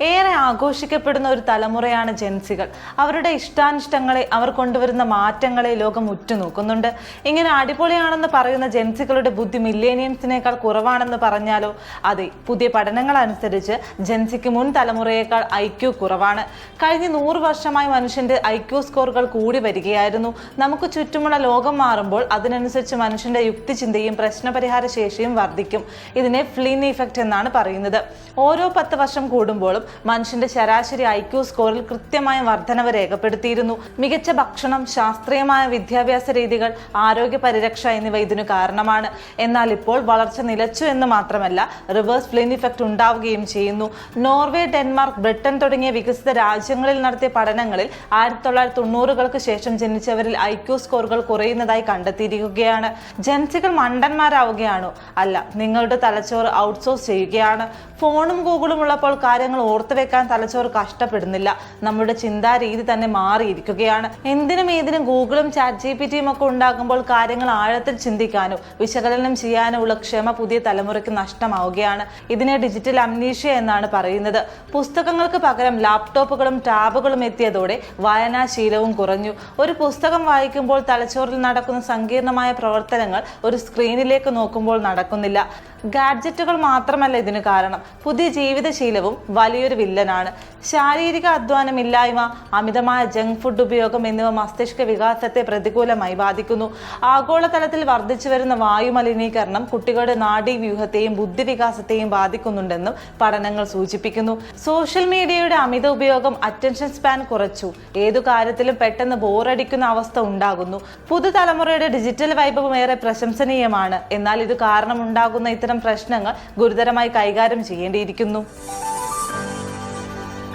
ഏറെ ആഘോഷിക്കപ്പെടുന്ന ഒരു തലമുറയാണ് ജെൻസികൾ. അവരുടെ ഇഷ്ടാനിഷ്ടങ്ങളെ, അവർ കൊണ്ടുവരുന്ന മാറ്റങ്ങളെ ലോകം ഉറ്റുനോക്കുന്നുണ്ട്. ഇങ്ങനെ അടിപൊളിയാണെന്ന് പറയുന്ന ജെൻസികളുടെ ബുദ്ധി മില്ലേനിയൻസിനേക്കാൾ കുറവാണെന്ന് പറഞ്ഞാലോ? അതെ, പുതിയ പഠനങ്ങൾ അനുസരിച്ച് ജെൻസിക്ക് മുൻ തലമുറയേക്കാൾ IQ കുറവാണ്. കഴിഞ്ഞ 100 വർഷമായി മനുഷ്യന്റെ IQ സ്കോറുകൾ കൂടി വരികയായിരുന്നു. നമുക്ക് ചുറ്റുമുള്ള ലോകം മാറുമ്പോൾ അതിനനുസരിച്ച് മനുഷ്യന്റെ യുക്തിചിന്തയും പ്രശ്നപരിഹാര ശേഷിയും വർദ്ധിക്കും. ഇതിനെ ഫ്ലിൻ ഇഫക്റ്റ് എന്നാണ് പറയുന്നത്. ഓരോ 10 വർഷം കൂടുമ്പോഴും മനുഷ്യന്റെ ശരാശരി IQ സ്കോറിൽ കൃത്യമായ വർധനവ് രേഖപ്പെടുത്തിയിരുന്നു. മികച്ച ഭക്ഷണം, ശാസ്ത്രീയമായ വിദ്യാഭ്യാസ രീതികൾ, ആരോഗ്യ പരിരക്ഷ എന്നിവ ഇതിനു കാരണമാണ്. എന്നാൽ ഇപ്പോൾ വളർച്ച നിലച്ചു എന്ന് മാത്രമല്ല, റിവേഴ്സ് ഫ്ലിൻ ഇഫക്റ്റ് ഉണ്ടാവുകയും ചെയ്യുന്നു. നോർവേ, ഡെൻമാർക്ക്, ബ്രിട്ടൻ തുടങ്ങിയ വികസിത രാജ്യങ്ങളിൽ നടത്തിയ പഠനങ്ങളിൽ 1990-കൾക്ക് ശേഷം ജനിച്ചവരിൽ IQ സ്കോറുകൾ കുറയുന്നതായി കണ്ടെത്തിയിരിക്കുകയാണ്. ജെൻസികൾ മണ്ടന്മാരാവുകയാണോ? അല്ല, നിങ്ങളുടെ തലച്ചോറ് ഔട്ട്സോഴ്സ് ചെയ്യുകയാണ്. ഫോണും ഗൂഗിളും ഉള്ളപ്പോൾ കാര്യങ്ങൾ ഓർത്തുവെക്കാൻ തലച്ചോറ് കഷ്ടപ്പെടുന്നില്ല. നമ്മുടെ ചിന്താരീതി തന്നെ മാറിയിരിക്കുകയാണ്. എന്തിനും ഏതിനും ഗൂഗിളും ChatGPT-യും ഒക്കെ ഉണ്ടാകുമ്പോൾ കാര്യങ്ങൾ ആഴത്തിൽ ചിന്തിക്കാനോ വിശകലനം ചെയ്യാനോ ഉള്ള ക്ഷമ പുതിയ തലമുറയ്ക്ക് നഷ്ടമാവുകയാണ്. ഇതിനെ ഡിജിറ്റൽ അംനീഷ്യ എന്നാണ് പറയുന്നത്. പുസ്തകങ്ങൾക്ക് പകരം ലാപ്ടോപ്പുകളും ടാബുകളും എത്തിയതോടെ വായനാശീലവും കുറഞ്ഞു. ഒരു പുസ്തകം വായിക്കുമ്പോൾ തലച്ചോറിൽ നടക്കുന്ന സങ്കീർണമായ പ്രവർത്തനങ്ങൾ ഒരു സ്ക്രീനിലേക്ക് നോക്കുമ്പോൾ നടക്കുന്നില്ല. ഗാഡ്ജറ്റുകൾ മാത്രമല്ല ഇതിന് കാരണം. പുതിയ ജീവിതശീലവും വലിയൊരു വില്ലനാണ്. ശാരീരിക അധ്വാനമില്ലായ്മ, അമിതമായ ജങ്ക് ഫുഡ് ഉപയോഗം എന്നിവ മസ്തിഷ്ക വികാസത്തെ പ്രതികൂലമായി ബാധിക്കുന്നു. ആഗോളതലത്തിൽ വർദ്ധിച്ചു വരുന്ന വായു മലിനീകരണം കുട്ടികളുടെ നാഡീവ്യൂഹത്തെയും ബുദ്ധിവികാസത്തെയും ബാധിക്കുന്നുണ്ടെന്നും പഠനങ്ങൾ സൂചിപ്പിക്കുന്നു. സോഷ്യൽ മീഡിയയുടെ അമിത ഉപയോഗം അറ്റൻഷൻ സ്പാൻ കുറച്ചു. ഏതു കാര്യത്തിലും പെട്ടെന്ന് ബോറടിക്കുന്ന അവസ്ഥ ഉണ്ടാകുന്നു. പുതുതലമുറയുടെ ഡിജിറ്റൽ വൈഭവം ഏറെ പ്രശംസനീയമാണ്. എന്നാൽ ഇത് കാരണമുണ്ടാകുന്ന ഇത്തരം പ്രശ്നങ്ങൾ ഗുരുതരമായി കൈകാര്യം ചെയ്യേണ്ടിയിരിക്കുന്നു.